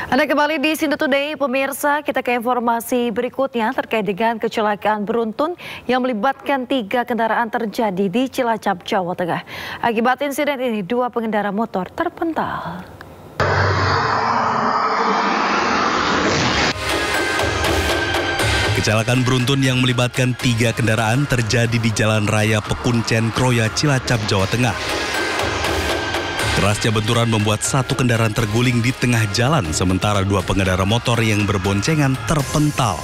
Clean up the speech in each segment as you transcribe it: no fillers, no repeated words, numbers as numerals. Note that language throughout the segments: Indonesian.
Anda kembali di Sindo Today, pemirsa. Kita ke informasi berikutnya terkait dengan kecelakaan beruntun yang melibatkan 3 kendaraan terjadi di Cilacap, Jawa Tengah. Akibat insiden ini, 2 pengendara motor terpental. Kecelakaan beruntun yang melibatkan 3 kendaraan terjadi di Jalan Raya Pekuncen Kroya, Cilacap, Jawa Tengah. Kerasnya benturan membuat 1 kendaraan terguling di tengah jalan, sementara 2 pengendara motor yang berboncengan terpental.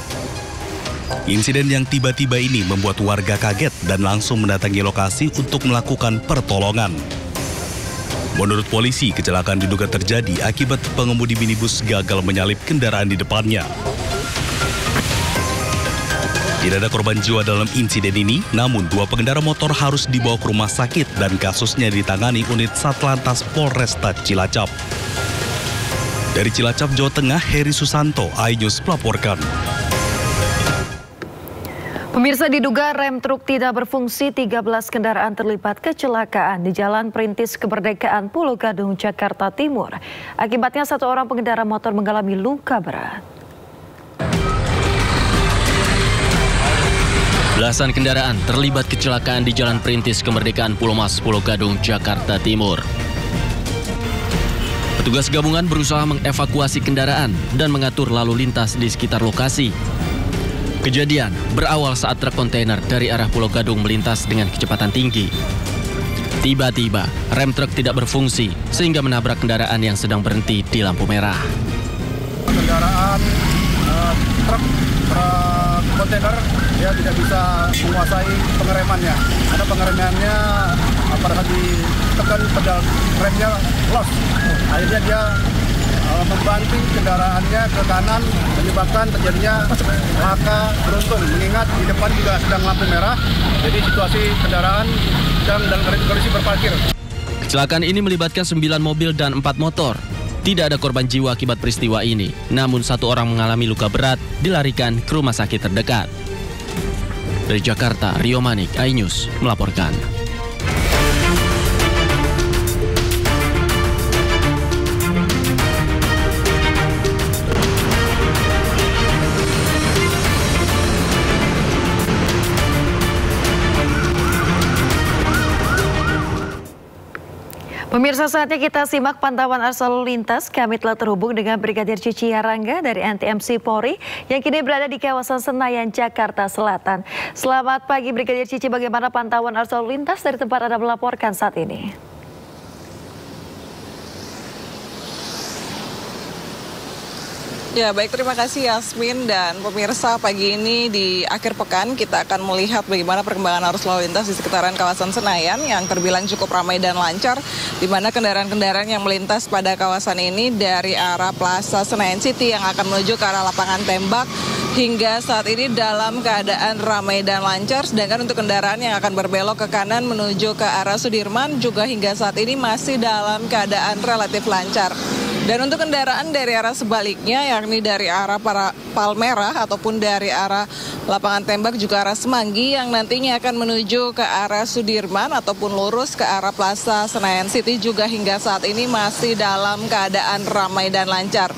Insiden yang tiba-tiba ini membuat warga kaget dan langsung mendatangi lokasi untuk melakukan pertolongan. Menurut polisi, kecelakaan diduga terjadi akibat pengemudi minibus gagal menyalip kendaraan di depannya. Tidak ada korban jiwa dalam insiden ini, namun 2 pengendara motor harus dibawa ke rumah sakit dan kasusnya ditangani unit Satlantas Polresta Cilacap. Dari Cilacap, Jawa Tengah, Heri Susanto, iNews melaporkan. Pemirsa, diduga rem truk tidak berfungsi, 13 kendaraan terlibat kecelakaan di Jalan Perintis Kemerdekaan Pulau Gadung, Jakarta Timur. Akibatnya 1 orang pengendara motor mengalami luka berat. Belasan kendaraan terlibat kecelakaan di Jalan Perintis Kemerdekaan Pulau Mas, Pulau Gadung, Jakarta Timur. Petugas gabungan berusaha mengevakuasi kendaraan dan mengatur lalu lintas di sekitar lokasi. Kejadian berawal saat truk kontainer dari arah Pulau Gadung melintas dengan kecepatan tinggi. Tiba-tiba, rem truk tidak berfungsi sehingga menabrak kendaraan yang sedang berhenti di lampu merah. Kendaraan truk kontainer dia tidak bisa menguasai pengeremannya, karena pengeremannya pada saat ditekan pedal remnya los. Akhirnya dia membanting kendaraannya ke kanan, menyebabkan terjadinya laka beruntun, mengingat di depan juga sedang lampu merah, jadi situasi kendaraan sedang dalam kondisi berparkir. Kecelakaan ini melibatkan 9 mobil dan 4 motor. Tidak ada korban jiwa akibat peristiwa ini, namun 1 orang mengalami luka berat dilarikan ke rumah sakit terdekat. Dari Jakarta, Rio Manik, iNews melaporkan. Pemirsa, saatnya kita simak pantauan arus lalu lintas. Kami telah terhubung dengan Brigadir Cici Yarangga dari NTMC Polri yang kini berada di kawasan Senayan, Jakarta Selatan. Selamat pagi Brigadir Cici, bagaimana pantauan arus lalu lintas dari tempat Anda melaporkan saat ini? Ya, baik, terima kasih Yasmin dan pemirsa. Pagi ini di akhir pekan kita akan melihat bagaimana perkembangan arus lalu lintas di sekitaran kawasan Senayan yang terbilang cukup ramai dan lancar, di mana kendaraan-kendaraan yang melintas pada kawasan ini dari arah Plaza Senayan City yang akan menuju ke arah lapangan tembak hingga saat ini dalam keadaan ramai dan lancar. Sedangkan untuk kendaraan yang akan berbelok ke kanan menuju ke arah Sudirman juga hingga saat ini masih dalam keadaan relatif lancar. Dan untuk kendaraan dari arah sebaliknya, yakni dari arah Palmerah ataupun dari arah lapangan tembak juga arah Semanggi yang nantinya akan menuju ke arah Sudirman ataupun lurus ke arah Plaza Senayan City juga hingga saat ini masih dalam keadaan ramai dan lancar.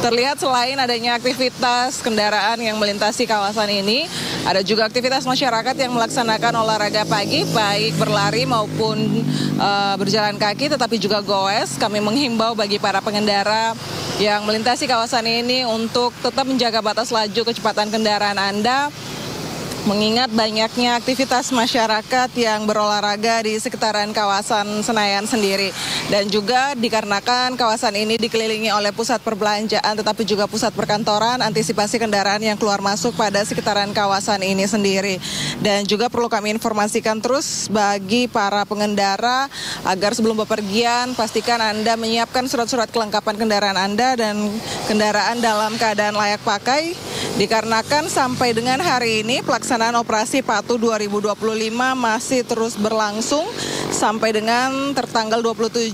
Terlihat selain adanya aktivitas kendaraan yang melintasi kawasan ini, ada juga aktivitas masyarakat yang melaksanakan olahraga pagi, baik berlari maupun berjalan kaki, tetapi juga goes. Kami menghimbau bagi para pengendara yang melintasi kawasan ini untuk tetap menjaga batas laju kecepatan kendaraan Anda, mengingat banyaknya aktivitas masyarakat yang berolahraga di sekitaran kawasan Senayan sendiri. Dan juga dikarenakan kawasan ini dikelilingi oleh pusat perbelanjaan tetapi juga pusat perkantoran, antisipasi kendaraan yang keluar masuk pada sekitaran kawasan ini sendiri. Dan juga perlu kami informasikan terus bagi para pengendara agar sebelum bepergian pastikan Anda menyiapkan surat-surat kelengkapan kendaraan Anda dan kendaraan dalam keadaan layak pakai, dikarenakan sampai dengan hari ini pelaksanaan operasi Patuh 2025 masih terus berlangsung sampai dengan tertanggal 27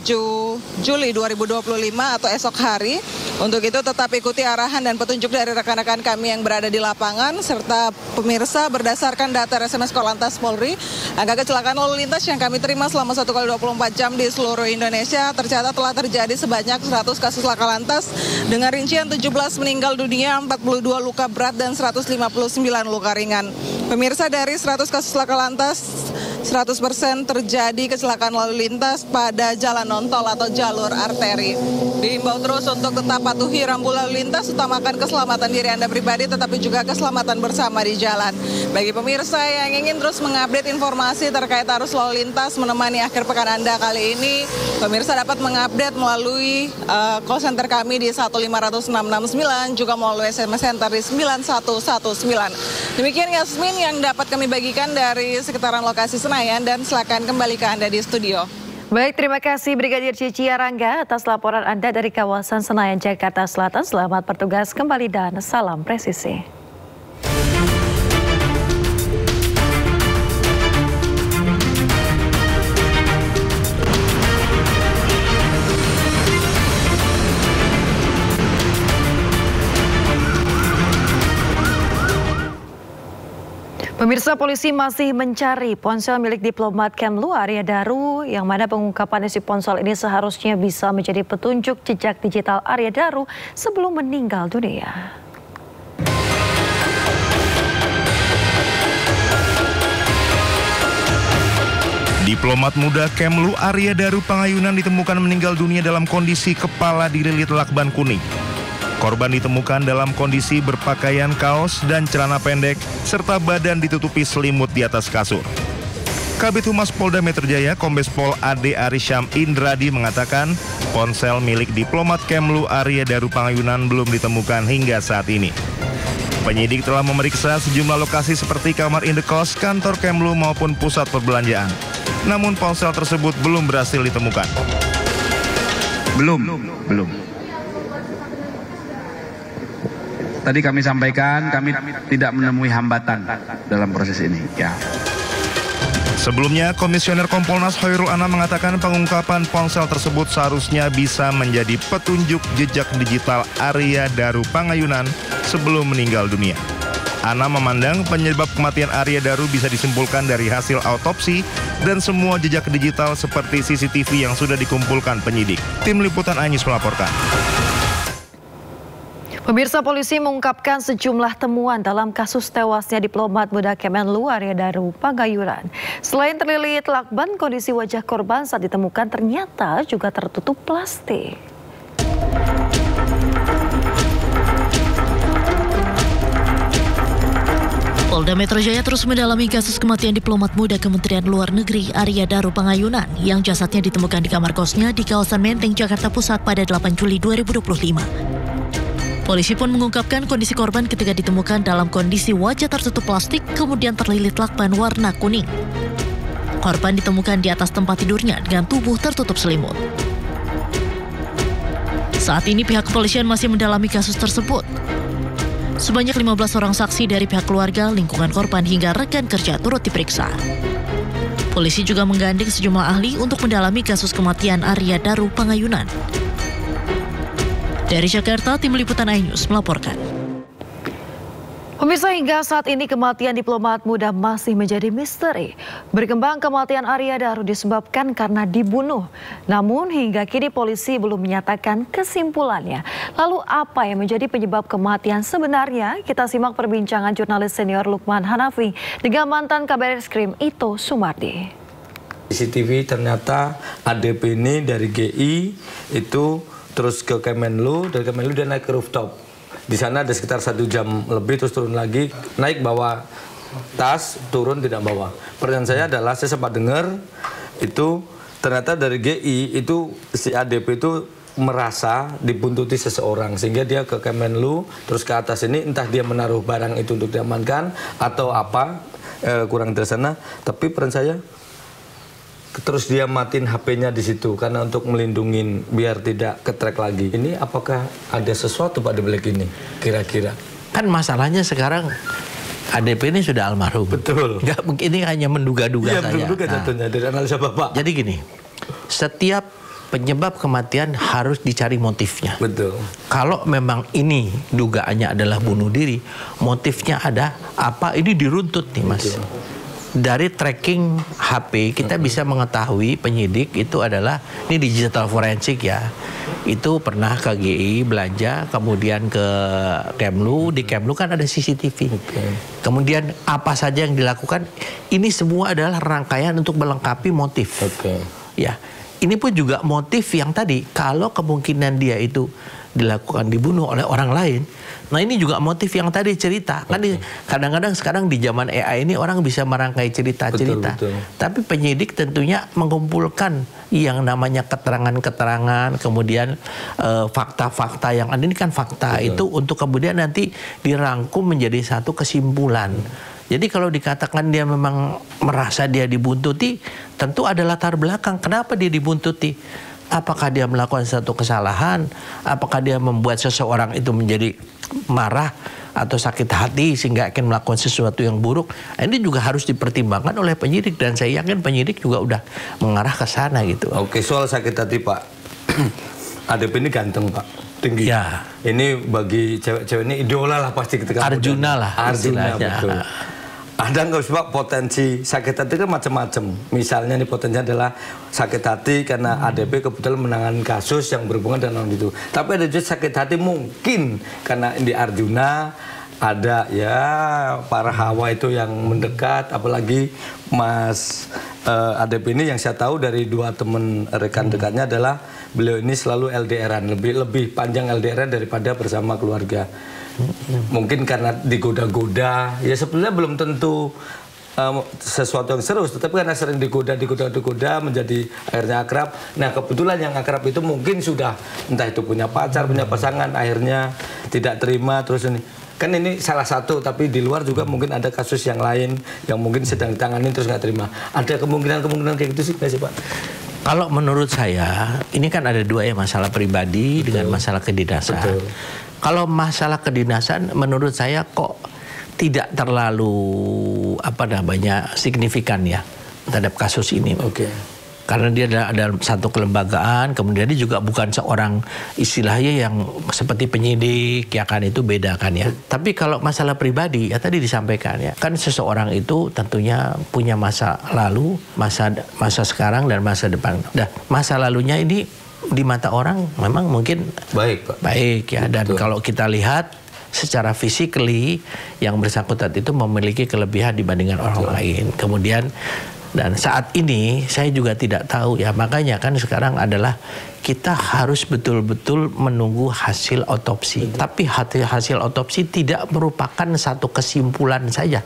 Juli 2025 atau esok hari. Untuk itu tetap ikuti arahan dan petunjuk dari rekan-rekan kami yang berada di lapangan, serta pemirsa berdasarkan data SMS Korlantas Polri, angka kecelakaan lalu lintas yang kami terima selama 1 kali 24 jam di seluruh Indonesia tercatat telah terjadi sebanyak 100 kasus laka lantas dengan rincian 17 meninggal dunia, 42 luka berat dan 159 luka ringan. Pemirsa, dari 100 kasus laka lantas 100% terjadi kecelakaan lalu lintas pada jalan non-tol atau jalur arteri. Diimbau terus untuk tetap patuhi rambu lalu lintas, utamakan keselamatan diri Anda pribadi tetapi juga keselamatan bersama di jalan. Bagi pemirsa yang ingin terus mengupdate informasi terkait arus lalu lintas menemani akhir pekan Anda kali ini, pemirsa dapat mengupdate melalui call center kami di 1500669, juga melalui SMS Center di 9119. Demikian Yasmin yang dapat kami bagikan dari sekitaran lokasi Senayan, dan silakan kembali ke Anda di studio. Baik, terima kasih Brigadir Cici Arangga atas laporan Anda dari kawasan Senayan, Jakarta Selatan. Selamat bertugas kembali dan salam presisi. Pemirsa, polisi masih mencari ponsel milik diplomat Kemlu Arya Daru, yang mana pengungkapan isi ponsel ini seharusnya bisa menjadi petunjuk jejak digital Arya Daru sebelum meninggal dunia. Diplomat muda Kemlu Arya Daru Pangayunan ditemukan meninggal dunia dalam kondisi kepala dililit lakban kuning. Korban ditemukan dalam kondisi berpakaian kaos dan celana pendek, serta badan ditutupi selimut di atas kasur. Kabid Humas Polda Metro Jaya, Kombes Pol Ade Arisham Indradi mengatakan, ponsel milik diplomat Kemlu Arya Daru Pangayunan belum ditemukan hingga saat ini. Penyidik telah memeriksa sejumlah lokasi seperti kamar indekos, kantor Kemlu maupun pusat perbelanjaan. Namun ponsel tersebut belum berhasil ditemukan. Belum. Tadi kami sampaikan, kami tidak menemui hambatan dalam proses ini. Ya. Sebelumnya, Komisioner Kompolnas Hoirul Anam mengatakan pengungkapan ponsel tersebut seharusnya bisa menjadi petunjuk jejak digital Arya Daru Pangayunan sebelum meninggal dunia. Anam memandang penyebab kematian Arya Daru bisa disimpulkan dari hasil autopsi dan semua jejak digital seperti CCTV yang sudah dikumpulkan penyidik. Tim Liputan iNews melaporkan. Pemirsa, polisi mengungkapkan sejumlah temuan dalam kasus tewasnya diplomat muda Kemenlu Arya Daru Pangayunan. Selain terlilit lakban, kondisi wajah korban saat ditemukan ternyata juga tertutup plastik. Polda Metro Jaya terus mendalami kasus kematian diplomat muda Kementerian Luar Negeri Arya Daru Pangayunan yang jasadnya ditemukan di kamar kosnya di kawasan Menteng, Jakarta Pusat pada 8 Juli 2025. Polisi pun mengungkapkan kondisi korban ketika ditemukan dalam kondisi wajah tertutup plastik kemudian terlilit lakban warna kuning. Korban ditemukan di atas tempat tidurnya dengan tubuh tertutup selimut. Saat ini pihak kepolisian masih mendalami kasus tersebut. Sebanyak 15 orang saksi dari pihak keluarga, lingkungan korban hingga rekan kerja turut diperiksa. Polisi juga menggandeng sejumlah ahli untuk mendalami kasus kematian Arya Daru Pangayunan. Dari Jakarta, Tim Liputan iNews melaporkan. Pemirsa, hingga saat ini kematian diplomat muda masih menjadi misteri. Berkembang kematian Arya Daru disebabkan karena dibunuh. Namun hingga kini polisi belum menyatakan kesimpulannya. Lalu apa yang menjadi penyebab kematian sebenarnya? Kita simak perbincangan jurnalis senior Lukman Hanafi dengan mantan Kabar Eskrim Ito Sumardi. CCTV ternyata ADP ini dari GI itu terus ke Kemenlu, dari Kemenlu dia naik ke rooftop. Di sana ada sekitar 1 jam lebih, terus turun lagi, naik bawa tas, turun tidak bawa. Pertanyaan saya adalah, saya sempat dengar itu ternyata dari GI itu si ADP itu merasa dibuntuti seseorang, sehingga dia ke Kemenlu, terus ke atas ini entah dia menaruh barang itu untuk diamankan atau apa, kurang dari sana. Tapi pertanyaan saya, terus dia matiin HP-nya di situ karena untuk melindungi biar tidak ke-track lagi. Ini apakah ada sesuatu Pak di balik ini kira-kira? Kan masalahnya sekarang ADP ini sudah almarhum. Betul. Nggak, ini hanya menduga-duga saja. Menduga jatuhnya dari analisa Bapak. Jadi gini, setiap penyebab kematian harus dicari motifnya. Betul. Kalau memang ini dugaannya adalah bunuh diri, motifnya ada apa? Ini diruntut nih, Mas. Betul. Dari tracking HP kita bisa mengetahui penyidik itu adalah ini digital forensik ya. Itu pernah ke GI belanja, kemudian ke Kemlu, di Kemlu kan ada CCTV. Kemudian apa saja yang dilakukan, ini semua adalah rangkaian untuk melengkapi motif. Ya. Ini pun juga motif yang tadi, kalau kemungkinan dia itu dilakukan dibunuh oleh orang lain. Nah ini juga motif yang tadi cerita. Kan kadang-kadang sekarang di zaman AI ini orang bisa merangkai cerita-cerita. Tapi penyidik tentunya mengumpulkan yang namanya keterangan-keterangan, kemudian fakta-fakta yang ada ini kan fakta itu untuk kemudian nanti dirangkum menjadi satu kesimpulan. Jadi kalau dikatakan dia memang merasa dia dibuntuti, tentu ada latar belakang. Kenapa dia dibuntuti? Apakah dia melakukan satu kesalahan? Apakah dia membuat seseorang itu menjadi marah atau sakit hati sehingga akan melakukan sesuatu yang buruk? Nah, ini juga harus dipertimbangkan oleh penyidik dan saya yakin penyidik juga udah mengarah ke sana gitu. Oke, soal sakit hati Pak. ADP ini ganteng Pak, tinggi. Ya. Ini bagi cewek-cewek ini idola lah pasti ketika Arjuna lah. Arjuna betul. Ada nggak sih Pak potensi sakit hati kan macam-macam. Misalnya nih potensinya adalah sakit hati karena ADP kebetulan menangani kasus yang berhubungan dengan itu. Tapi ada juga sakit hati mungkin karena di Arjuna ada ya para hawa itu yang mendekat, apalagi Mas ADP ini yang saya tahu dari dua teman rekan dekatnya adalah beliau ini selalu LDRan, lebih panjang LDRan daripada bersama keluarga. Mungkin karena digoda-goda, ya sebenarnya belum tentu sesuatu yang serius, tetapi karena sering digoda menjadi akhirnya akrab. Nah kebetulan yang akrab itu mungkin sudah entah itu punya pacar, punya pasangan, akhirnya tidak terima terus ini. Kan ini salah satu, tapi di luar juga mungkin ada kasus yang lain yang mungkin sedang ditangani terus nggak terima. Ada kemungkinan kayak gitu sih nggak sih Pak? Kalau menurut saya, ini kan ada dua ya, masalah pribadi dengan masalah kedinasan. Kalau masalah kedinasan, menurut saya kok tidak terlalu signifikan ya terhadap kasus ini. Karena dia ada satu kelembagaan, kemudian dia juga bukan seorang istilahnya yang seperti penyidik, ya kan itu beda kan ya. Tapi kalau masalah pribadi, ya tadi disampaikan ya, kan seseorang itu tentunya punya masa lalu, masa sekarang dan masa depan. Nah, masa lalunya ini di mata orang memang mungkin baik ya. Dan kalau kita lihat secara physically yang bersangkutan itu memiliki kelebihan dibandingkan orang lain. Kemudian dan saat ini saya juga tidak tahu ya, makanya kan sekarang adalah kita harus betul-betul menunggu hasil otopsi. Tapi hasil otopsi tidak merupakan satu kesimpulan saja.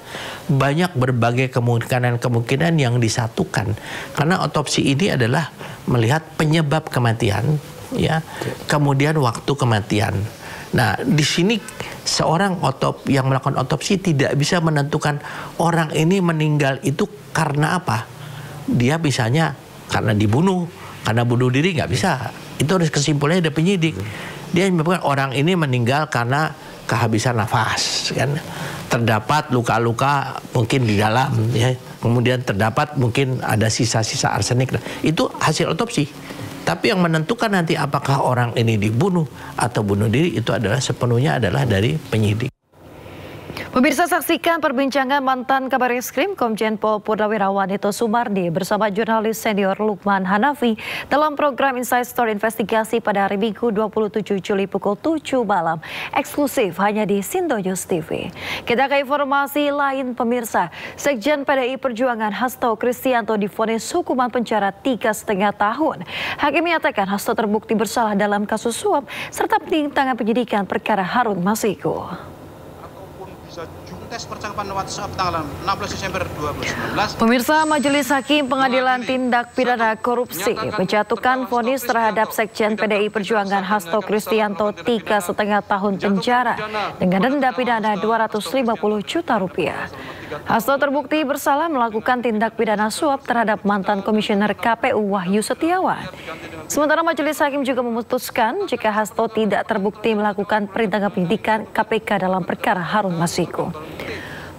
Banyak berbagai kemungkinan yang disatukan. Karena otopsi ini adalah melihat penyebab kematian, ya, kemudian waktu kematian. Nah, di sini seorang yang melakukan otopsi tidak bisa menentukan orang ini meninggal itu karena apa. Dia bisanya karena dibunuh, karena bunuh diri nggak bisa. Itu harus kesimpulannya dari penyidik. Dia menyebutkan orang ini meninggal karena kehabisan nafas, kan. Terdapat luka-luka mungkin di dalam, ya. Kemudian terdapat mungkin ada sisa-sisa arsenik. Itu hasil otopsi. Tapi yang menentukan nanti apakah orang ini dibunuh atau bunuh diri itu adalah sepenuhnya adalah dari penyidik. Pemirsa, saksikan perbincangan mantan Kabar Eskrim Komjen Pol Purnawirawan Nito Sumardi bersama jurnalis senior Lukman Hanafi dalam program Inside Story Investigasi pada hari Minggu 27 Juli pukul 7 malam, eksklusif hanya di Sindo News TV. Kita ke informasi lain pemirsa, Sekjen PDI Perjuangan Hasto Kristianto divonis hukuman penjara 3,5 tahun. Hakim menyatakan Hasto terbukti bersalah dalam kasus suap serta penyimpangan penyidikan perkara Harun Masiku. Tes percakapan WhatsApp tanggal 16 Desember 2019. Pemirsa, Majelis Hakim Pengadilan Tindak Pidana Korupsi menjatuhkan vonis terhadap Sekjen PDI Perjuangan Hasto Kristianto 3,5 tahun penjara dengan denda pidana Rp250 juta. Hasto terbukti bersalah melakukan tindak pidana suap terhadap mantan Komisioner KPU Wahyu Setiawan. Sementara Majelis Hakim juga memutuskan jika Hasto tidak terbukti melakukan perintangan penyidikan KPK dalam perkara Harun Masiku.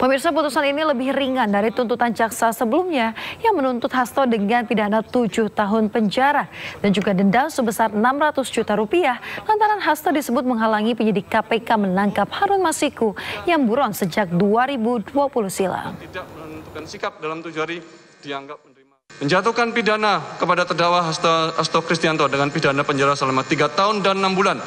Pemirsa, putusan ini lebih ringan dari tuntutan jaksa sebelumnya yang menuntut Hasto dengan pidana 7 tahun penjara dan juga denda sebesar 600 juta rupiah lantaran Hasto disebut menghalangi penyidik KPK menangkap Harun Masiku yang buron sejak 2020 silam. Tidak menentukan sikap dalam 7 hari dianggap menerima. Menjatuhkan pidana kepada terdakwa Hasto Kristianto dengan pidana penjara selama 3 tahun dan 6 bulan.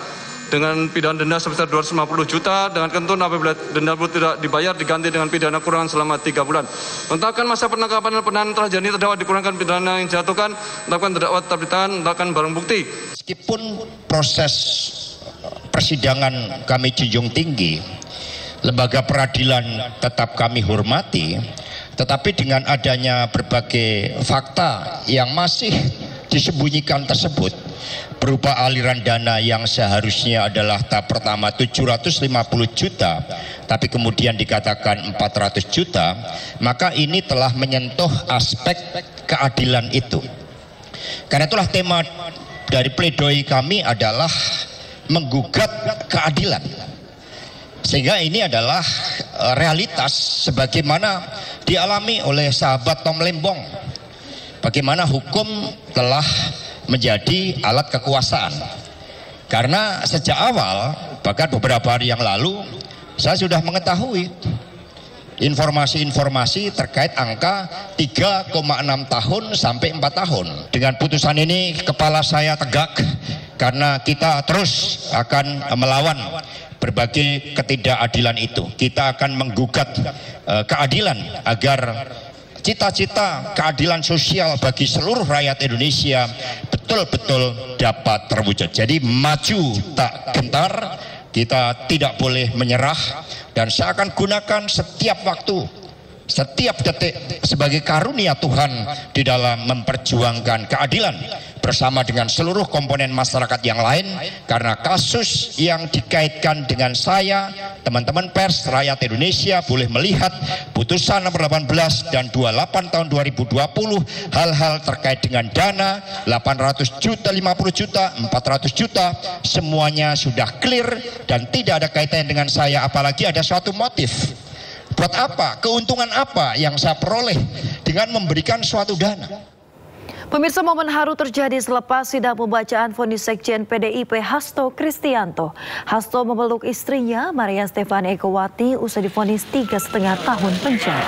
Dengan pidana denda sebesar 250 juta dengan ketentuan apabila denda tidak dibayar diganti dengan pidana kurungan selama 3 bulan. Mentakan masa penangkapan dan penahanan telah jadi terdakwa dikurangkan pidana yang dijatuhkan, melakukan terdakwa tetap ditahan, melakukan barang bukti. Meskipun proses persidangan kami junjung tinggi, lembaga peradilan tetap kami hormati, tetapi dengan adanya berbagai fakta yang masih disembunyikan tersebut, berupa aliran dana yang seharusnya adalah tahap pertama 750 juta tapi kemudian dikatakan 400 juta, maka ini telah menyentuh aspek keadilan itu. Karena itulah tema dari pledoi kami adalah menggugat keadilan, sehingga ini adalah realitas sebagaimana dialami oleh sahabat Tom Lembong, bagaimana hukum telah menjadi alat kekuasaan. Karena sejak awal, bahkan beberapa hari yang lalu, saya sudah mengetahui informasi-informasi terkait angka 3,6 tahun sampai 4 tahun. Dengan putusan ini kepala saya tegak karena kita terus akan melawan berbagai ketidakadilan itu. Kita akan menggugat keadilan agar cita-cita keadilan sosial bagi seluruh rakyat Indonesia betul-betul dapat terwujud. Jadi maju tak gentar, kita tidak boleh menyerah, dan saya akan gunakan setiap waktu, setiap detik sebagai karunia Tuhan di dalam memperjuangkan keadilan bersama dengan seluruh komponen masyarakat yang lain, karena kasus yang dikaitkan dengan saya, teman-teman pers, rakyat Indonesia boleh melihat putusan nomor 18 dan 28 tahun 2020, hal-hal terkait dengan dana 800 juta, 50 juta, 400 juta, semuanya sudah clear dan tidak ada kaitannya dengan saya, apalagi ada suatu motif. Buat apa? Keuntungan apa yang saya peroleh dengan memberikan suatu dana? Pemirsa, momen haru terjadi selepas sidang pembacaan vonis Sekjen PDIP Hasto Kristianto. Hasto memeluk istrinya Maria Stefani Egowati usai divonis 3,5 tahun penjara.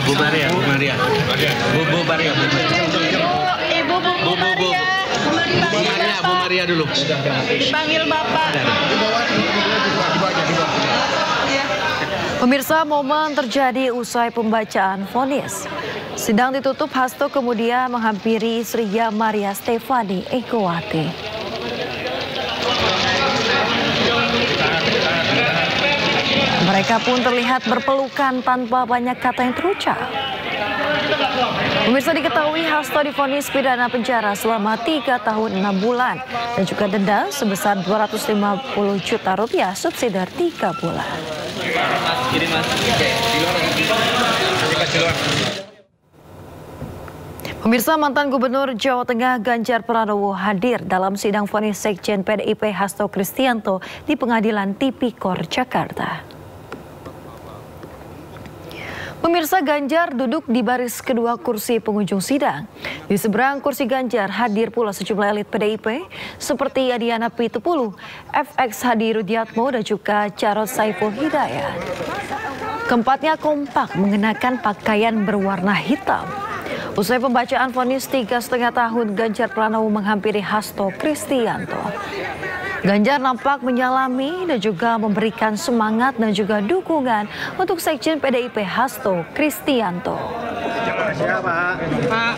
Bu Maria. Bu Maria dulu. Panggil Bapak. Pemirsa, momen terjadi usai pembacaan vonis. Sidang ditutup, Hasto kemudian menghampiri istrinya Maria Stefani Egowati. Mereka pun terlihat berpelukan tanpa banyak kata yang terucap. Pemirsa, diketahui Hasto divonis pidana penjara selama 3 tahun 6 bulan dan juga denda sebesar 250 juta rupiah subsidi 3 bulan. Pemirsa, mantan Gubernur Jawa Tengah Ganjar Pranowo hadir dalam sidang vonis Sekjen PDIP Hasto Kristianto di Pengadilan Tipikor Jakarta. Pemirsa, Ganjar duduk di baris kedua kursi pengunjung sidang. Di seberang kursi Ganjar hadir pula sejumlah elit PDIP seperti Adiana Pitupulu, FX Hadi Rudiatmo dan juga Jarod Saiful Hidayat. Keempatnya kompak mengenakan pakaian berwarna hitam. Usai pembacaan vonis 3,5 tahun, Ganjar Pranowo menghampiri Hasto Kristianto. Ganjar nampak menyalami dan juga memberikan semangat dan juga dukungan untuk Sekjen PDIP Hasto Kristianto. Siapa, Pak?